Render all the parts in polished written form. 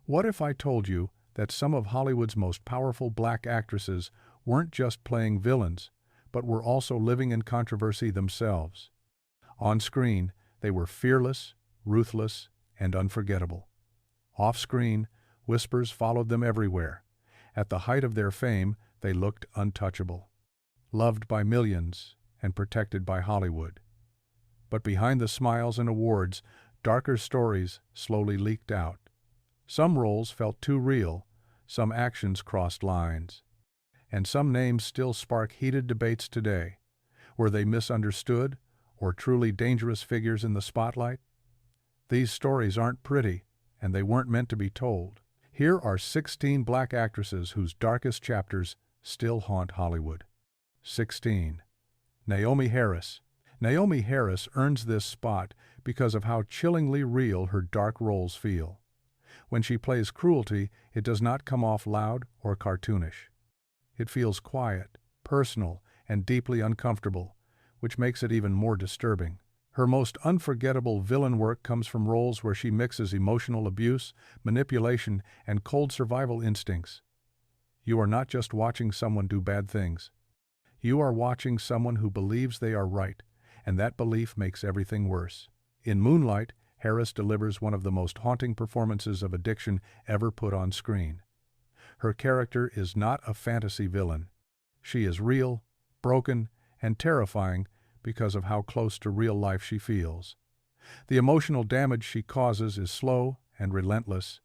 What if I told you that some of Hollywood's most powerful black actresses weren't just playing villains, but were also living in controversy themselves? On screen, they were fearless, ruthless, and unforgettable. Off-screen, whispers followed them everywhere. At the height of their fame, they looked untouchable, loved by millions and protected by Hollywood. But behind the smiles and awards, darker stories slowly leaked out. Some roles felt too real, some actions crossed lines. And some names still spark heated debates today. Were they misunderstood or truly dangerous figures in the spotlight? These stories aren't pretty, and they weren't meant to be told. Here are 16 black actresses whose darkest chapters still haunt Hollywood. 16. Naomie Harris. Naomie Harris earns this spot because of how chillingly real her dark roles feel. When she plays cruelty, it does not come off loud or cartoonish. It feels quiet, personal, and deeply uncomfortable, which makes it even more disturbing. Her most unforgettable villain work comes from roles where she mixes emotional abuse, manipulation, and cold survival instincts. You are not just watching someone do bad things. You are watching someone who believes they are right, and that belief makes everything worse. In Moonlight, Harris delivers one of the most haunting performances of addiction ever put on screen. Her character is not a fantasy villain. She is real, broken, and terrifying because of how close to real life she feels. The emotional damage she causes is slow and relentless.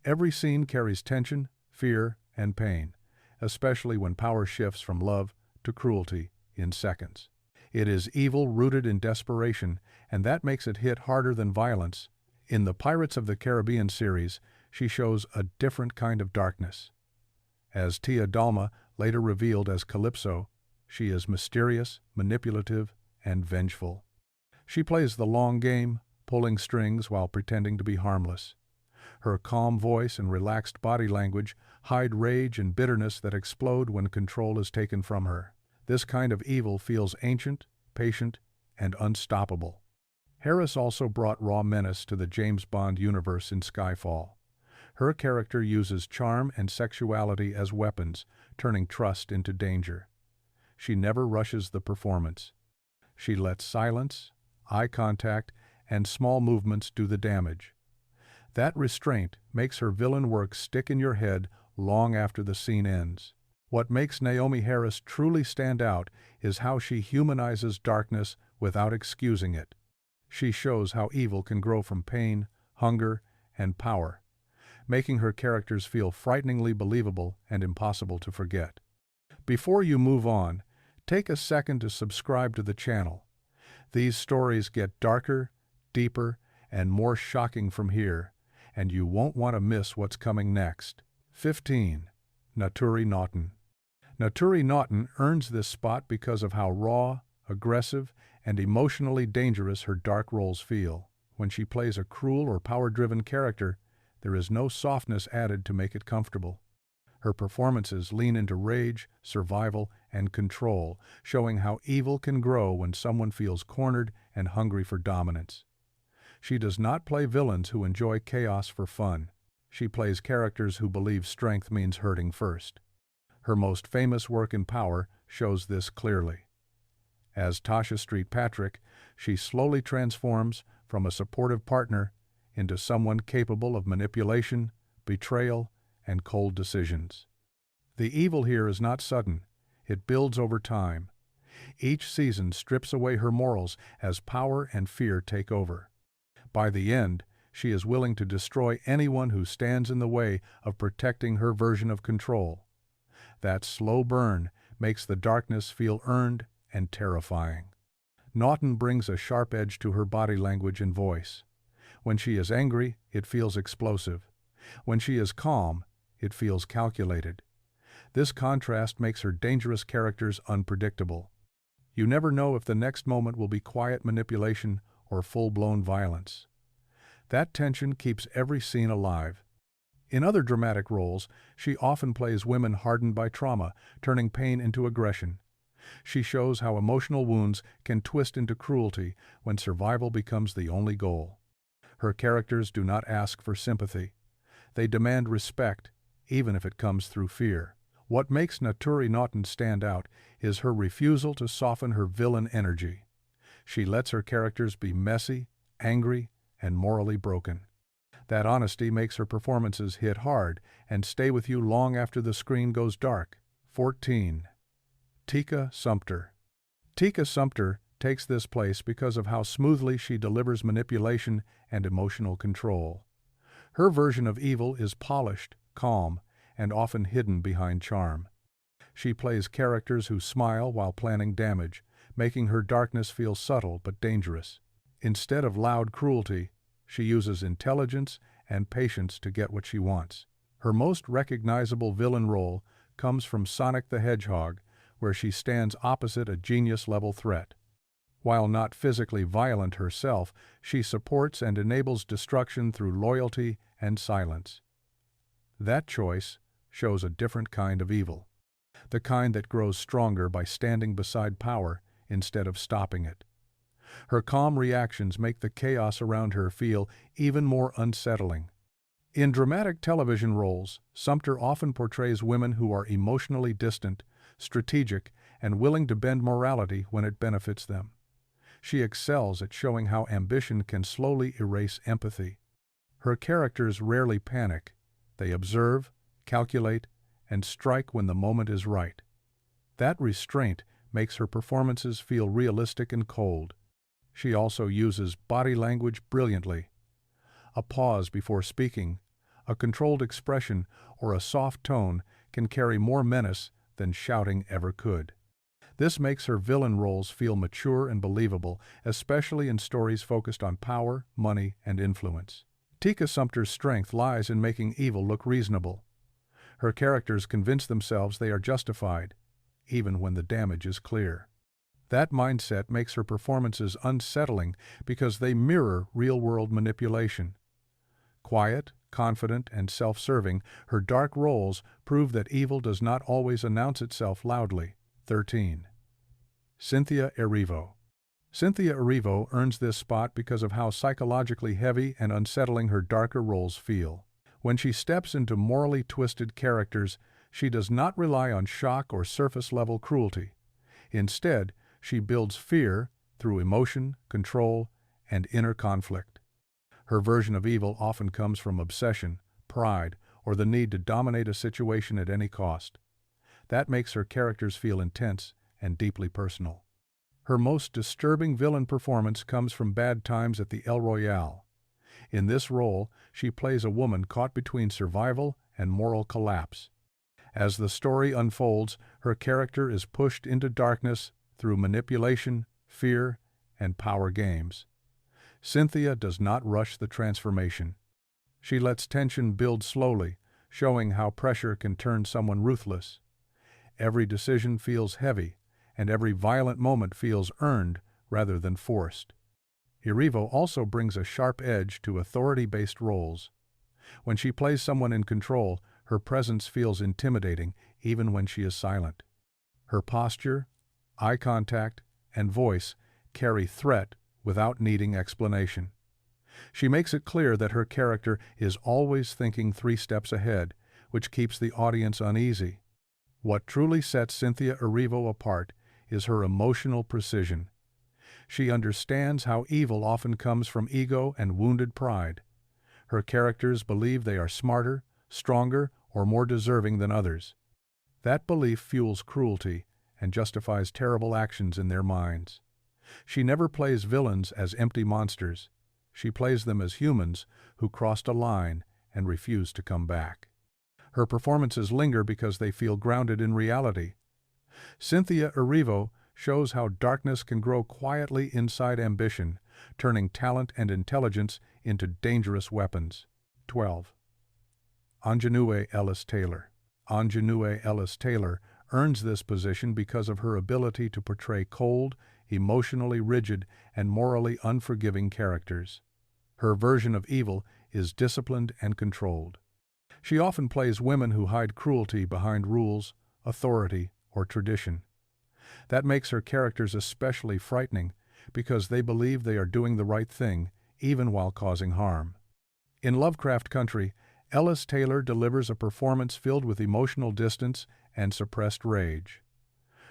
Every scene carries tension, fear, and pain, especially when power shifts from love to cruelty in seconds. It is evil rooted in desperation, and that makes it hit harder than violence. In the Pirates of the Caribbean series, she shows a different kind of darkness. As Tia Dalma, later revealed as Calypso, she is mysterious, manipulative, and vengeful. She plays the long game, pulling strings while pretending to be harmless. Her calm voice and relaxed body language hide rage and bitterness that explode when control is taken from her. This kind of evil feels ancient, patient, and unstoppable. Harris also brought raw menace to the James Bond universe in Skyfall. Her character uses charm and sexuality as weapons, turning trust into danger. She never rushes the performance. She lets silence, eye contact, and small movements do the damage. That restraint makes her villain work stick in your head long after the scene ends. What makes Naomie Harris truly stand out is how she humanizes darkness without excusing it. She shows how evil can grow from pain, hunger, and power, making her characters feel frighteningly believable and impossible to forget. Before you move on, take a second to subscribe to the channel. These stories get darker, deeper, and more shocking from here, and you won't want to miss what's coming next. 15. Naturi Naughton. Naturi Naughton earns this spot because of how raw, aggressive, and emotionally dangerous her dark roles feel. When she plays a cruel or power-driven character, there is no softness added to make it comfortable. Her performances lean into rage, survival, and control, showing how evil can grow when someone feels cornered and hungry for dominance. She does not play villains who enjoy chaos for fun. She plays characters who believe strength means hurting first. Her most famous work in Power shows this clearly. As Tasha Street Patrick, she slowly transforms from a supportive partner into someone capable of manipulation, betrayal, and cold decisions. The evil here is not sudden. It builds over time. Each season strips away her morals as power and fear take over. By the end, she is willing to destroy anyone who stands in the way of protecting her version of control. That slow burn makes the darkness feel earned and terrifying. Naughton brings a sharp edge to her body language and voice. When she is angry, it feels explosive. When she is calm, it feels calculated. This contrast makes her dangerous characters unpredictable. You never know if the next moment will be quiet manipulation or full-blown violence. That tension keeps every scene alive. In other dramatic roles, she often plays women hardened by trauma, turning pain into aggression. She shows how emotional wounds can twist into cruelty when survival becomes the only goal. Her characters do not ask for sympathy. They demand respect, even if it comes through fear. What makes Naturi Naughton stand out is her refusal to soften her villain energy. She lets her characters be messy, angry, and morally broken. That honesty makes her performances hit hard and stay with you long after the screen goes dark. 14. Tika Sumpter. Tika Sumpter takes this place because of how smoothly she delivers manipulation and emotional control. Her version of evil is polished, calm, and often hidden behind charm. She plays characters who smile while planning damage, making her darkness feel subtle but dangerous. Instead of loud cruelty, she uses intelligence and patience to get what she wants. Her most recognizable villain role comes from Sonic the Hedgehog, where she stands opposite a genius-level threat. While not physically violent herself, she supports and enables destruction through loyalty and silence. That choice shows a different kind of evil, the kind that grows stronger by standing beside power instead of stopping it. Her calm reactions make the chaos around her feel even more unsettling. In dramatic television roles, Sumpter often portrays women who are emotionally distant, strategic, and willing to bend morality when it benefits them. She excels at showing how ambition can slowly erase empathy. Her characters rarely panic. They observe, calculate, and strike when the moment is right. That restraint makes her performances feel realistic and cold. She also uses body language brilliantly. A pause before speaking, a controlled expression, or a soft tone can carry more menace than shouting ever could. This makes her villain roles feel mature and believable, especially in stories focused on power, money, and influence. Tika Sumpter's strength lies in making evil look reasonable. Her characters convince themselves they are justified, even when the damage is clear. That mindset makes her performances unsettling because they mirror real-world manipulation. Quiet, confident, and self-serving, her dark roles prove that evil does not always announce itself loudly. 13. Cynthia Erivo. Cynthia Erivo earns this spot because of how psychologically heavy and unsettling her darker roles feel. When she steps into morally twisted characters, she does not rely on shock or surface-level cruelty. Instead, she builds fear through emotion, control, and inner conflict. Her version of evil often comes from obsession, pride, or the need to dominate a situation at any cost. That makes her characters feel intense and deeply personal. Her most disturbing villain performance comes from Bad Times at the El Royale. In this role, she plays a woman caught between survival and moral collapse. As the story unfolds, her character is pushed into darkness through manipulation, fear, and power games. Cynthia does not rush the transformation. She lets tension build slowly, showing how pressure can turn someone ruthless. Every decision feels heavy, and every violent moment feels earned rather than forced. Erivo also brings a sharp edge to authority-based roles. When she plays someone in control, her presence feels intimidating even when she is silent. Her posture, eye contact, and voice carry threat without needing explanation. She makes it clear that her character is always thinking 3 steps ahead, which keeps the audience uneasy. What truly sets Cynthia Erivo apart is her emotional precision. She understands how evil often comes from ego and wounded pride. Her characters believe they are smarter, stronger, or more deserving than others. That belief fuels cruelty and justifies terrible actions in their minds. She never plays villains as empty monsters. She plays them as humans who crossed a line and refused to come back. Her performances linger because they feel grounded in reality. Cynthia Erivo shows how darkness can grow quietly inside ambition, turning talent and intelligence into dangerous weapons. 12. Anjanue Ellis Taylor. Anjanue Ellis Taylor earns this position because of her ability to portray cold, emotionally rigid, and morally unforgiving characters. Her version of evil is disciplined and controlled. She often plays women who hide cruelty behind rules, authority, or tradition. That makes her characters especially frightening because they believe they are doing the right thing, even while causing harm. In Lovecraft Country, Ellis Taylor delivers a performance filled with emotional distance and suppressed rage.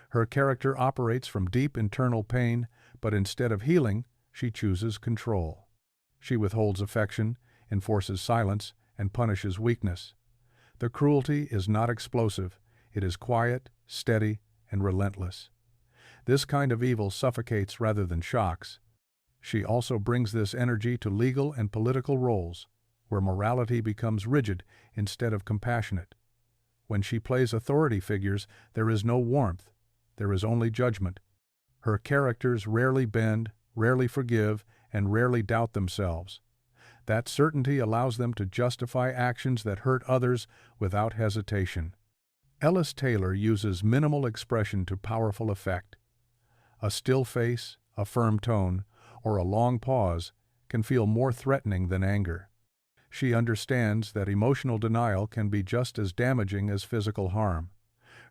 Her character operates from deep internal pain, but instead of healing, she chooses control. She withholds affection, enforces silence, and punishes weakness. The cruelty is not explosive, it is quiet, steady, and relentless. This kind of evil suffocates rather than shocks. She also brings this energy to legal and political roles, where morality becomes rigid instead of compassionate. When she plays authority figures, there is no warmth, there is only judgment. Her characters rarely bend, rarely forgive, and rarely doubt themselves. That certainty allows them to justify actions that hurt others without hesitation. Ellis Taylor uses minimal expression to powerful effect. A still face, a firm tone, or a long pause can feel more threatening than anger. She understands that emotional denial can be just as damaging as physical harm.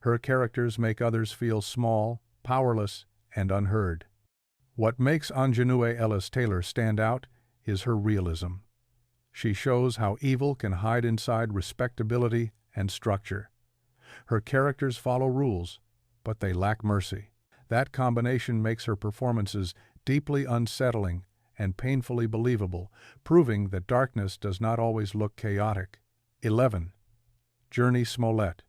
Her characters make others feel small, powerless, and unheard. What makes Anjanue Ellis Taylor stand out is her realism. She shows how evil can hide inside respectability and structure. Her characters follow rules, but they lack mercy. That combination makes her performances deeply unsettling and painfully believable, proving that darkness does not always look chaotic. 11. Jurnee Smollett.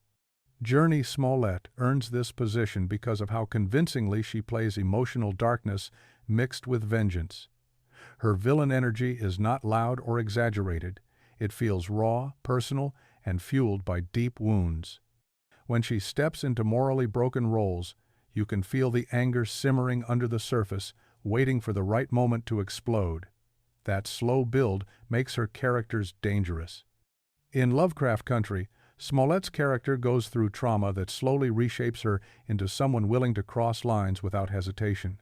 Jurnee Smollett earns this position because of how convincingly she plays emotional darkness mixed with vengeance. Her villain energy is not loud or exaggerated. It feels raw, personal, and fueled by deep wounds. When she steps into morally broken roles, you can feel the anger simmering under the surface, waiting for the right moment to explode. That slow build makes her characters dangerous. In Lovecraft Country, Smollett's character goes through trauma that slowly reshapes her into someone willing to cross lines without hesitation.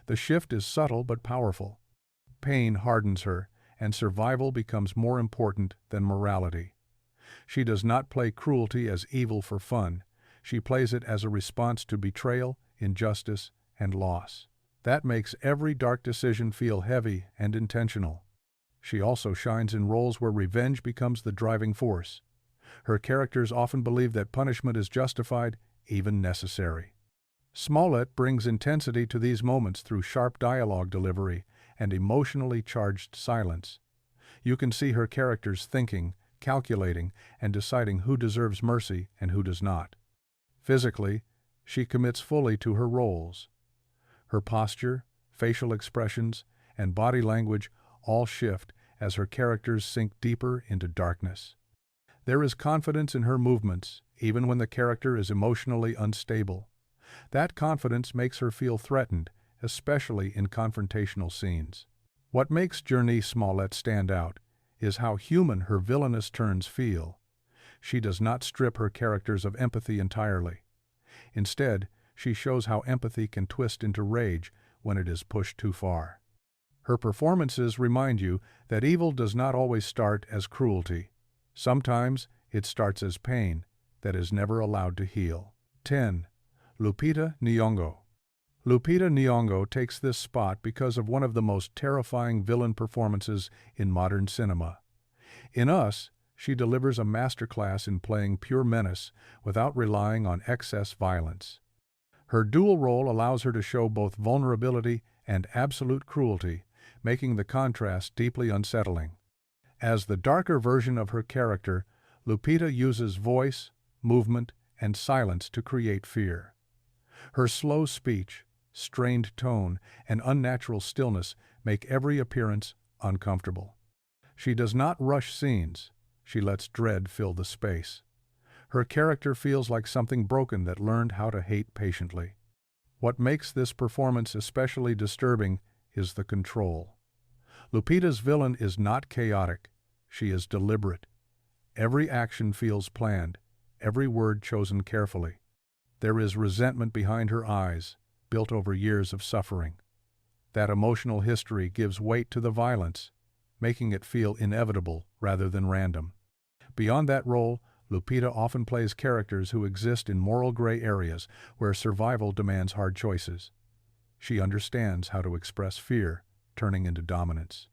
The shift is subtle but powerful. Pain hardens her, and survival becomes more important than morality. She does not play cruelty as evil for fun. She plays it as a response to betrayal, injustice, and loss. That makes every dark decision feel heavy and intentional. She also shines in roles where revenge becomes the driving force. Her characters often believe that punishment is justified, even necessary. Smollett brings intensity to these moments through sharp dialogue delivery and emotionally charged silence. You can see her characters thinking, calculating, and deciding who deserves mercy and who does not. Physically, she commits fully to her roles. Her posture, facial expressions, and body language all shift as her characters sink deeper into darkness. There is confidence in her movements, even when the character is emotionally unstable. That confidence makes her feel threatened, especially in confrontational scenes. What makes Jurnee Smollett stand out is how human her villainous turns feel. She does not strip her characters of empathy entirely. Instead, she shows how empathy can twist into rage when it is pushed too far. Her performances remind you that evil does not always start as cruelty. Sometimes it starts as pain that is never allowed to heal. 10. Lupita Nyong'o. Lupita Nyong'o takes this spot because of one of the most terrifying villain performances in modern cinema. In Us, she delivers a masterclass in playing pure menace without relying on excess violence. Her dual role allows her to show both vulnerability and absolute cruelty, making the contrast deeply unsettling. As the darker version of her character, Lupita uses voice, movement, and silence to create fear. Her slow speech, strained tone, and unnatural stillness make every appearance uncomfortable. She does not rush scenes. She lets dread fill the space. Her character feels like something broken that learned how to hate patiently. What makes this performance especially disturbing is the control. Lupita's villain is not chaotic. She is deliberate. Every action feels planned, every word chosen carefully. There is resentment behind her eyes, built over years of suffering. That emotional history gives weight to the violence, making it feel inevitable rather than random. Beyond that role, Lupita often plays characters who exist in moral gray areas where survival demands hard choices. She understands how to express fear, turning into dominance.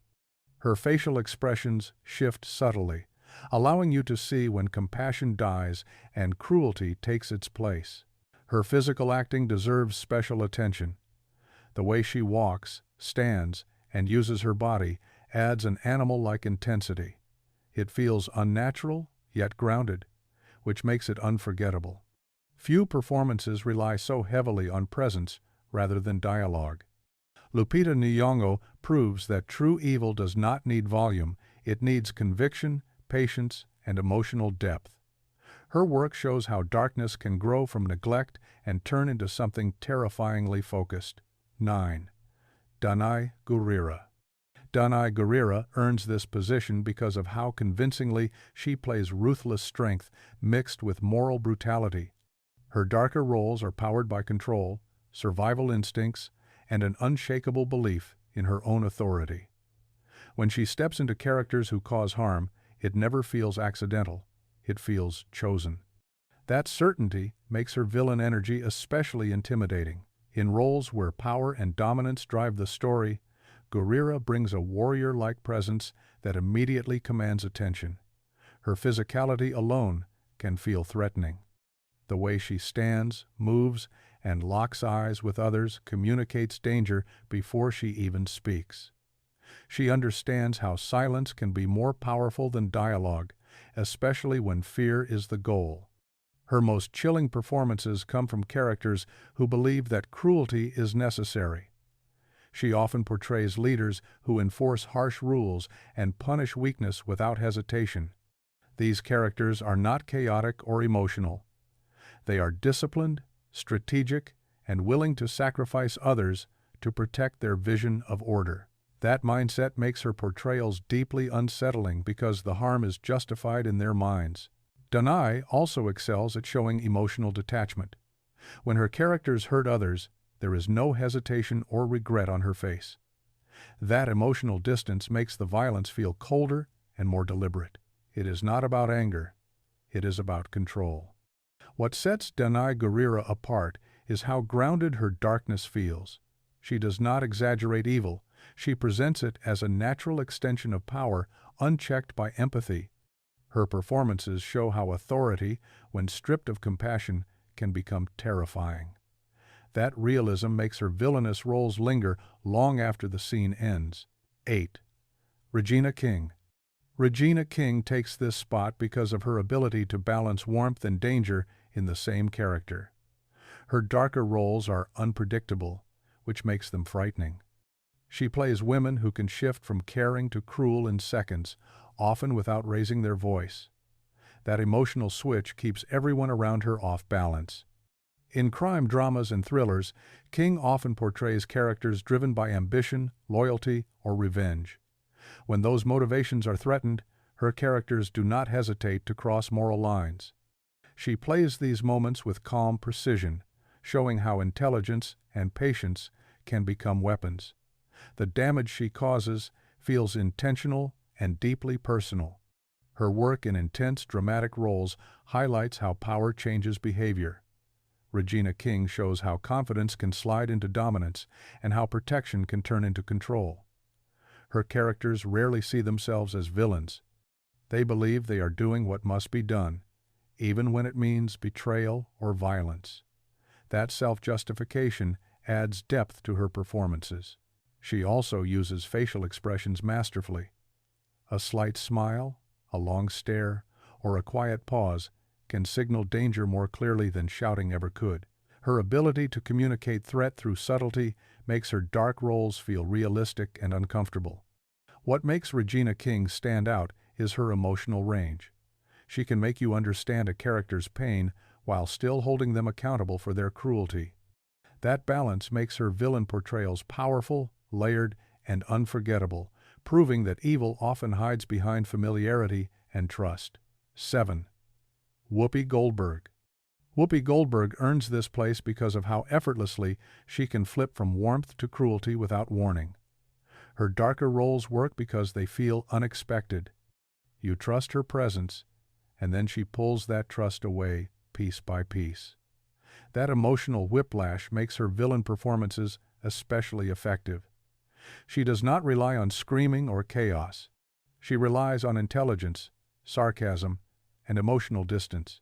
Her facial expressions shift subtly, allowing you to see when compassion dies and cruelty takes its place. Her physical acting deserves special attention. The way she walks, stands, and uses her body adds an animal-like intensity. It feels unnatural, yet grounded, which makes it unforgettable. Few performances rely so heavily on presence rather than dialogue. Lupita Nyong'o proves that true evil does not need volume, it needs conviction, patience, and emotional depth. Her work shows how darkness can grow from neglect and turn into something terrifyingly focused. 9. Danai Gurira. Danai Gurira earns this position because of how convincingly she plays ruthless strength mixed with moral brutality. Her darker roles are powered by control, survival instincts, and an unshakable belief in her own authority. When she steps into characters who cause harm, it never feels accidental, it feels chosen. That certainty makes her villain energy especially intimidating. In roles where power and dominance drive the story, Gurira brings a warrior-like presence that immediately commands attention. Her physicality alone can feel threatening. The way she stands, moves, and locks eyes with others communicates danger before she even speaks. She understands how silence can be more powerful than dialogue, especially when fear is the goal. Her most chilling performances come from characters who believe that cruelty is necessary. She often portrays leaders who enforce harsh rules and punish weakness without hesitation. These characters are not chaotic or emotional. They are disciplined, strategic, and willing to sacrifice others to protect their vision of order. That mindset makes her portrayals deeply unsettling because the harm is justified in their minds. Danai also excels at showing emotional detachment. When her characters hurt others, there is no hesitation or regret on her face. That emotional distance makes the violence feel colder and more deliberate. It is not about anger, it is about control. What sets Danai Gurira apart is how grounded her darkness feels. She does not exaggerate evil, she presents it as a natural extension of power, unchecked by empathy. Her performances show how authority, when stripped of compassion, can become terrifying. That realism makes her villainous roles linger long after the scene ends. 8. Regina King. Regina King takes this spot because of her ability to balance warmth and danger in the same character. Her darker roles are unpredictable, which makes them frightening. She plays women who can shift from caring to cruel in seconds, often without raising their voice. That emotional switch keeps everyone around her off balance. In crime dramas and thrillers, King often portrays characters driven by ambition, loyalty, or revenge. When those motivations are threatened, her characters do not hesitate to cross moral lines. She plays these moments with calm precision, showing how intelligence and patience can become weapons. The damage she causes feels intentional and deeply personal. Her work in intense dramatic roles highlights how power changes behavior. Regina King shows how confidence can slide into dominance and how protection can turn into control. Her characters rarely see themselves as villains. They believe they are doing what must be done, even when it means betrayal or violence. That self-justification adds depth to her performances. She also uses facial expressions masterfully. A slight smile, a long stare, or a quiet pause can signal danger more clearly than shouting ever could. Her ability to communicate threat through subtlety makes her dark roles feel realistic and uncomfortable. What makes Regina King stand out is her emotional range. She can make you understand a character's pain while still holding them accountable for their cruelty. That balance makes her villain portrayals powerful, layered, and unforgettable, proving that evil often hides behind familiarity and trust. 7. Whoopi Goldberg. Whoopi Goldberg earns this place because of how effortlessly she can flip from warmth to cruelty without warning. Her darker roles work because they feel unexpected. You trust her presence, and then she pulls that trust away piece by piece. That emotional whiplash makes her villain performances especially effective. She does not rely on screaming or chaos. She relies on intelligence, sarcasm, and emotional distance.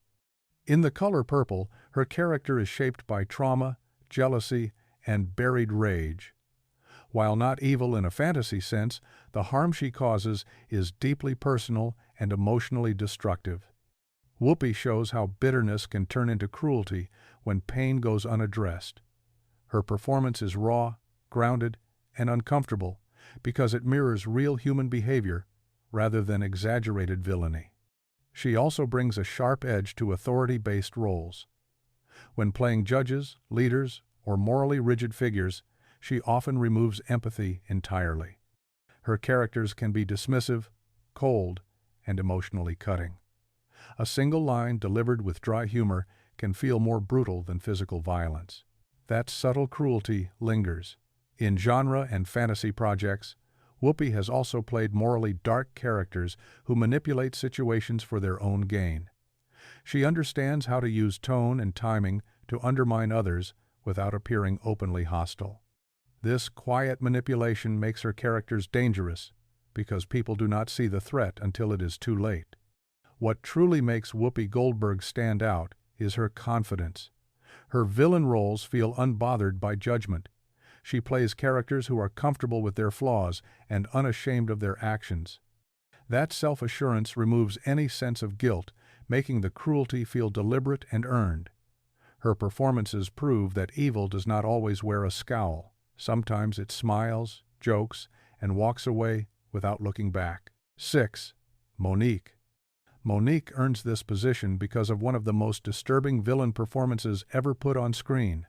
In The Color Purple, her character is shaped by trauma, jealousy, and buried rage. While not evil in a fantasy sense, the harm she causes is deeply personal and emotionally destructive. Whoopi shows how bitterness can turn into cruelty when pain goes unaddressed. Her performance is raw, grounded, and uncomfortable because it mirrors real human behavior rather than exaggerated villainy. She also brings a sharp edge to authority-based roles. When playing judges, leaders, or morally rigid figures, she often removes empathy entirely. Her characters can be dismissive, cold, and emotionally cutting. A single line delivered with dry humor can feel more brutal than physical violence. That subtle cruelty lingers. In genre and fantasy projects, Whoopi has also played morally dark characters who manipulate situations for their own gain. She understands how to use tone and timing to undermine others without appearing openly hostile. This quiet manipulation makes her characters dangerous because people do not see the threat until it is too late. What truly makes Whoopi Goldberg stand out is her confidence. Her villain roles feel unbothered by judgment. She plays characters who are comfortable with their flaws and unashamed of their actions. That self-assurance removes any sense of guilt, making the cruelty feel deliberate and earned. Her performances prove that evil does not always wear a scowl. Sometimes it smiles, jokes, and walks away without looking back. 6. Monique. Monique earns this position because of one of the most disturbing villain performances ever put on screen.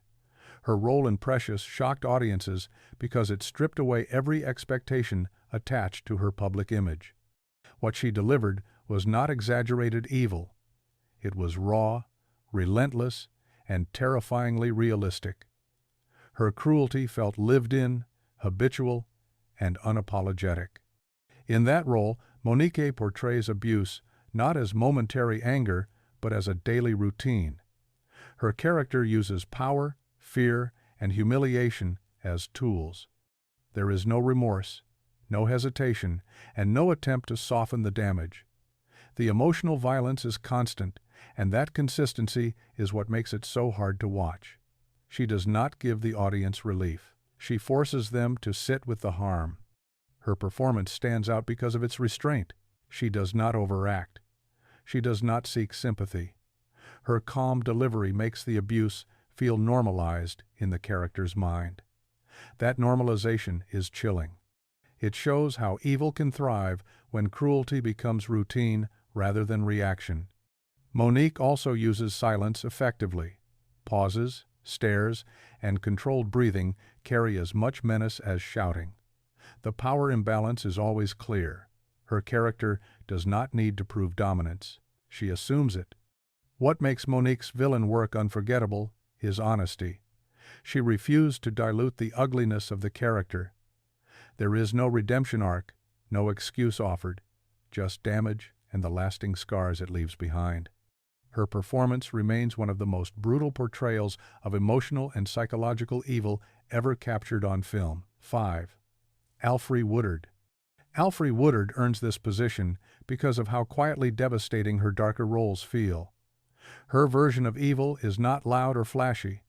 Her role in Precious shocked audiences because it stripped away every expectation attached to her public image. What she delivered was not exaggerated evil. It was raw, relentless, and terrifyingly realistic. Her cruelty felt lived in, habitual, and unapologetic. In that role, Monique portrays abuse not as momentary anger, but as a daily routine. Her character uses power, fear, and humiliation as tools. There is no remorse, no hesitation, and no attempt to soften the damage. The emotional violence is constant, and that consistency is what makes it so hard to watch. She does not give the audience relief. She forces them to sit with the harm. Her performance stands out because of its restraint. She does not overact. She does not seek sympathy. Her calm delivery makes the abuse feel normalized in the character's mind. That normalization is chilling. It shows how evil can thrive when cruelty becomes routine rather than reaction. Monique also uses silence effectively. Pauses, stares, and controlled breathing carry as much menace as shouting. The power imbalance is always clear. Her character does not need to prove dominance. She assumes it. What makes Monique's villain work unforgettable is honesty. She refused to dilute the ugliness of the character. There is no redemption arc, no excuse offered, just damage and the lasting scars it leaves behind. Her performance remains one of the most brutal portrayals of emotional and psychological evil ever captured on film. 5. Alfre Woodard. Alfre Woodard earns this position because of how quietly devastating her darker roles feel. Her version of evil is not loud or flashy.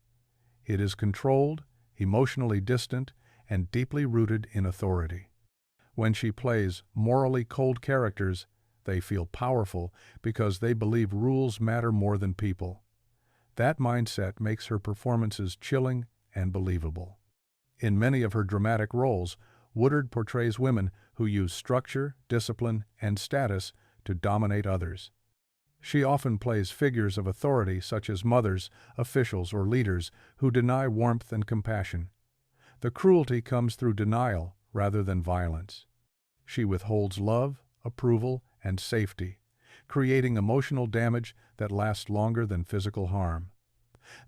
It is controlled, emotionally distant, and deeply rooted in authority. When she plays morally cold characters, they feel powerful because they believe rules matter more than people. That mindset makes her performances chilling and believable. In many of her dramatic roles, Woodard portrays women who use structure, discipline, and status to dominate others. She often plays figures of authority such as mothers, officials, or leaders who deny warmth and compassion. The cruelty comes through denial rather than violence. She withholds love, approval, and safety, creating emotional damage that lasts longer than physical harm.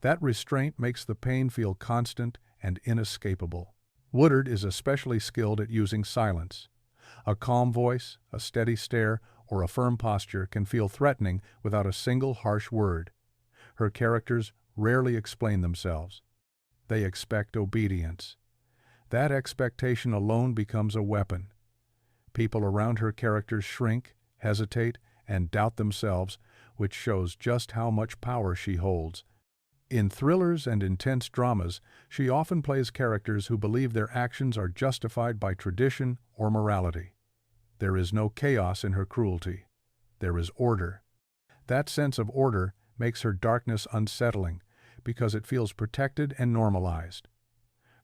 That restraint makes the pain feel constant and inescapable. Woodard is especially skilled at using silence. A calm voice, a steady stare, or a firm posture can feel threatening without a single harsh word. Her characters rarely explain themselves. They expect obedience. That expectation alone becomes a weapon. People around her characters shrink, hesitate, and doubt themselves, which shows just how much power she holds. In thrillers and intense dramas, she often plays characters who believe their actions are justified by tradition or morality. There is no chaos in her cruelty. There is order. That sense of order makes her darkness unsettling because it feels protected and normalized.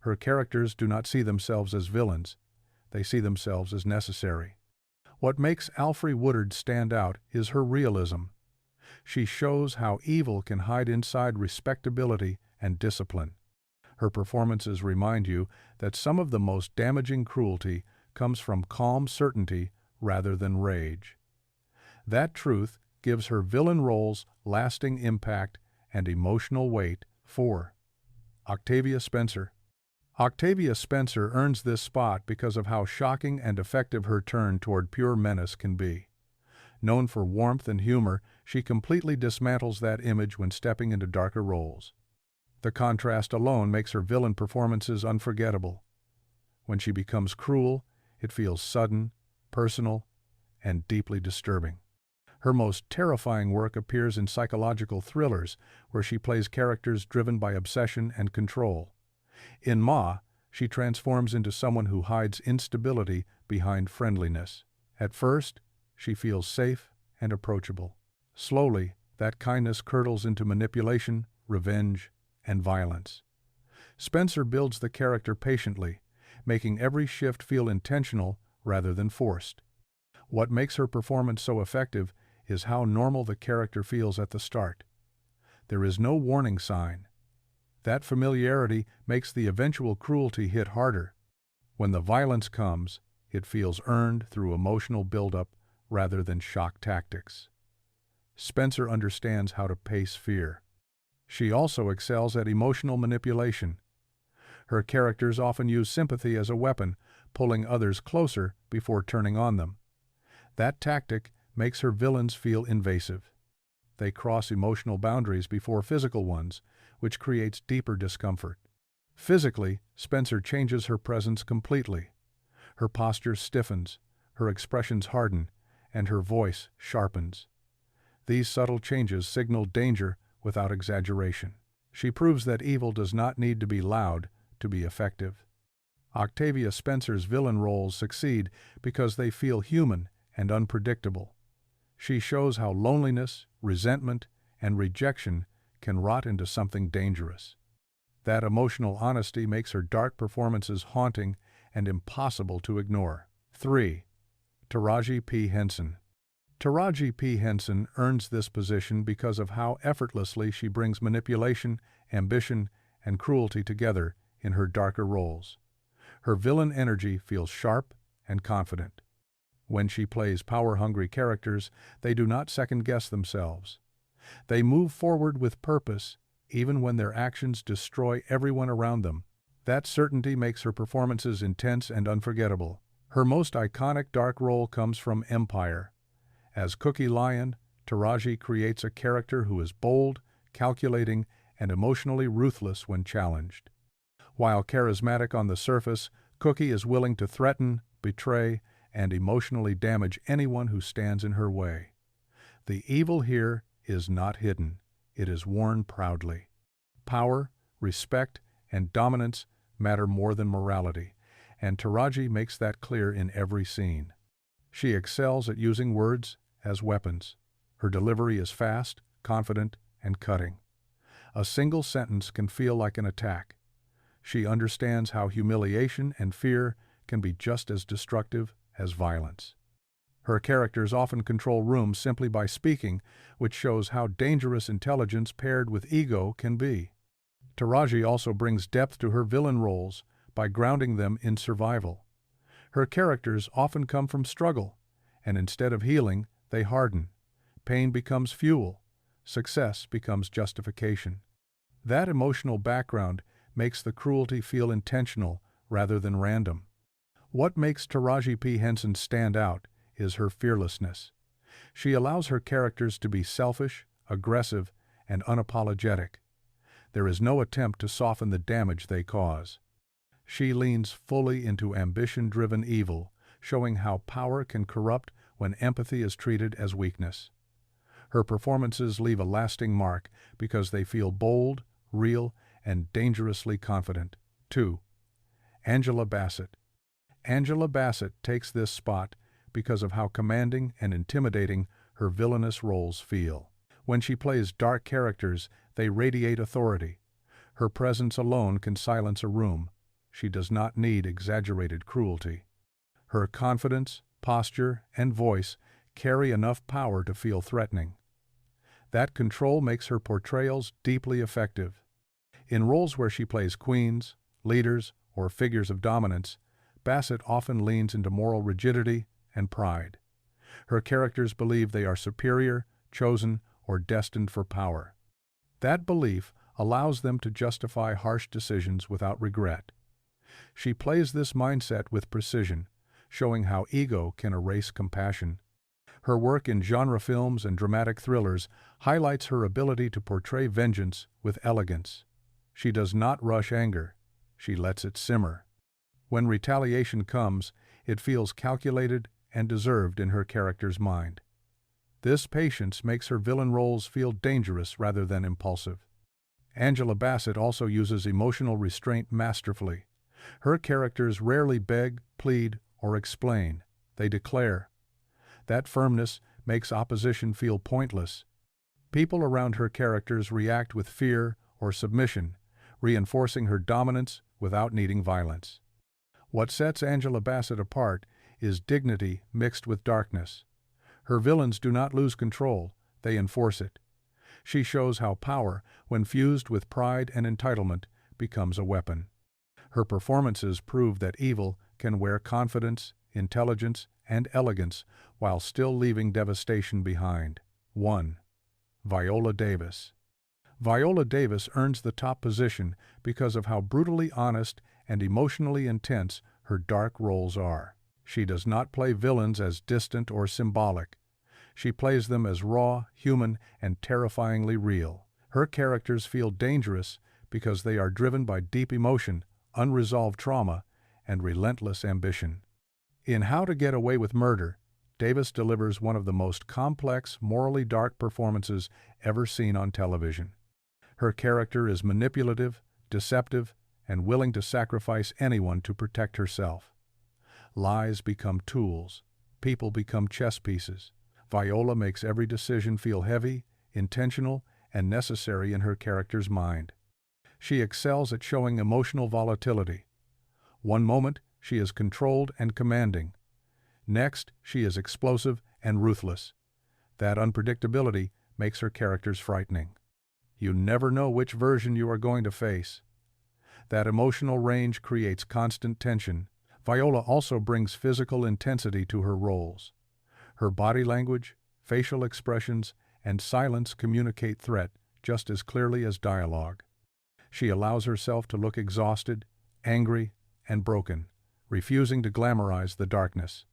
Her characters do not see themselves as villains. They see themselves as necessary. What makes Alfre Woodard stand out is her realism. She shows how evil can hide inside respectability and discipline. Her performances remind you that some of the most damaging cruelty comes from calm certainty rather than rage. That truth gives her villain roles lasting impact and emotional weight. 4. Octavia Spencer. Octavia Spencer earns this spot because of how shocking and effective her turn toward pure menace can be. Known for warmth and humor, she completely dismantles that image when stepping into darker roles. The contrast alone makes her villain performances unforgettable. When she becomes cruel, it feels sudden, personal, and deeply disturbing. Her most terrifying work appears in psychological thrillers, where she plays characters driven by obsession and control. In Ma, she transforms into someone who hides instability behind friendliness. At first, she feels safe and approachable. Slowly, that kindness curdles into manipulation, revenge, and violence. Spencer builds the character patiently, making every shift feel intentional rather than forced. What makes her performance so effective is how normal the character feels at the start. There is no warning sign. That familiarity makes the eventual cruelty hit harder. When the violence comes, it feels earned through emotional buildup rather than shock tactics. Spencer understands how to pace fear. She also excels at emotional manipulation. Her characters often use sympathy as a weapon, pulling others closer before turning on them. That tactic makes her villains feel invasive. They cross emotional boundaries before physical ones, which creates deeper discomfort. Physically, Spencer changes her presence completely. Her posture stiffens, her expressions harden, and her voice sharpens. These subtle changes signal danger without exaggeration. She proves that evil does not need to be loud to be effective. Octavia Spencer's villain roles succeed because they feel human and unpredictable. She shows how loneliness, resentment, and rejection can rot into something dangerous. That emotional honesty makes her dark performances haunting and impossible to ignore. 3. Taraji P. Henson. Taraji P. Henson earns this position because of how effortlessly she brings manipulation, ambition, and cruelty together in her darker roles. Her villain energy feels sharp and confident. When she plays power-hungry characters, they do not second-guess themselves. They move forward with purpose, even when their actions destroy everyone around them. That certainty makes her performances intense and unforgettable. Her most iconic dark role comes from Empire. As Cookie Lion, Taraji creates a character who is bold, calculating, and emotionally ruthless when challenged. While charismatic on the surface, Cookie is willing to threaten, betray, and emotionally damage anyone who stands in her way. The evil here is not hidden. It is worn proudly. Power, respect, and dominance matter more than morality, and Taraji makes that clear in every scene. She excels at using words as weapons. Her delivery is fast, confident, and cutting. A single sentence can feel like an attack. She understands how humiliation and fear can be just as destructive as violence. Her characters often control rooms simply by speaking, which shows how dangerous intelligence paired with ego can be. Taraji also brings depth to her villain roles by grounding them in survival. Her characters often come from struggle, and instead of healing, they harden. Pain becomes fuel. Success becomes justification. That emotional background makes the cruelty feel intentional rather than random. What makes Taraji P. Henson stand out is her fearlessness. She allows her characters to be selfish, aggressive, and unapologetic. There is no attempt to soften the damage they cause. She leans fully into ambition-driven evil, showing how power can corrupt when empathy is treated as weakness. Her performances leave a lasting mark because they feel bold, real, and dangerously confident. 2. Angela Bassett. Angela Bassett takes this spot because of how commanding and intimidating her villainous roles feel. When she plays dark characters, they radiate authority. Her presence alone can silence a room. She does not need exaggerated cruelty. Her confidence, posture, and voice carry enough power to feel threatening. That control makes her portrayals deeply effective. In roles where she plays queens, leaders, or figures of dominance, Bassett often leans into moral rigidity and pride. Her characters believe they are superior, chosen, or destined for power. That belief allows them to justify harsh decisions without regret. She plays this mindset with precision, showing how ego can erase compassion. Her work in genre films and dramatic thrillers highlights her ability to portray vengeance with elegance. She does not rush anger. She lets it simmer. When retaliation comes, it feels calculated and deserved in her character's mind. This patience makes her villain roles feel dangerous rather than impulsive. Angela Bassett also uses emotional restraint masterfully. Her characters rarely beg, plead, or explain. They declare. That firmness makes opposition feel pointless. People around her characters react with fear or submission, reinforcing her dominance without needing violence. What sets Angela Bassett apart is dignity mixed with darkness. Her villains do not lose control, they enforce it. She shows how power, when fused with pride and entitlement, becomes a weapon. Her performances prove that evil can wear confidence, intelligence, and elegance while still leaving devastation behind. 1. Viola Davis. Viola Davis earns the top position because of how brutally honest and emotionally intense her dark roles are. She does not play villains as distant or symbolic. She plays them as raw, human, and terrifyingly real. Her characters feel dangerous because they are driven by deep emotion, unresolved trauma, and relentless ambition. In How to Get Away with Murder, Davis delivers one of the most complex, morally dark performances ever seen on television. Her character is manipulative, deceptive, and willing to sacrifice anyone to protect herself. Lies become tools. People become chess pieces. Viola makes every decision feel heavy, intentional, and necessary in her character's mind. She excels at showing emotional volatility. One moment, she is controlled and commanding. Next, she is explosive and ruthless. That unpredictability makes her characters frightening. You never know which version you are going to face. That emotional range creates constant tension. Viola also brings physical intensity to her roles. Her body language, facial expressions, and silence communicate threat just as clearly as dialogue. She allows herself to look exhausted, angry, and broken, refusing to glamorize the darkness.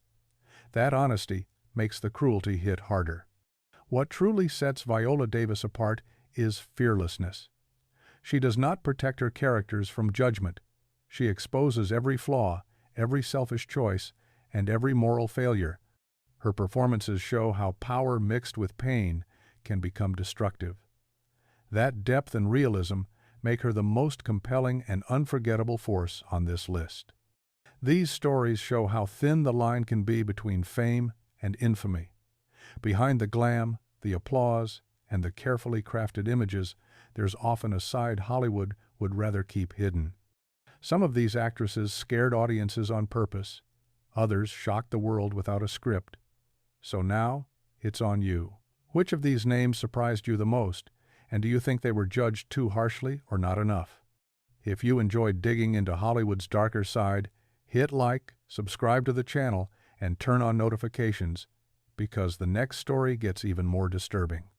That honesty makes the cruelty hit harder. What truly sets Viola Davis apart is fearlessness. She does not protect her characters from judgment. She exposes every flaw, every selfish choice, and every moral failure. Her performances show how power mixed with pain can become destructive. That depth and realism make her the most compelling and unforgettable force on this list. These stories show how thin the line can be between fame and infamy. Behind the glam, the applause, and the carefully crafted images, there's often a side Hollywood would rather keep hidden. Some of these actresses scared audiences on purpose. Others shocked the world without a script. So now, it's on you. Which of these names surprised you the most, and do you think they were judged too harshly or not enough? If you enjoyed digging into Hollywood's darker side, hit like, subscribe to the channel, and turn on notifications, because the next story gets even more disturbing.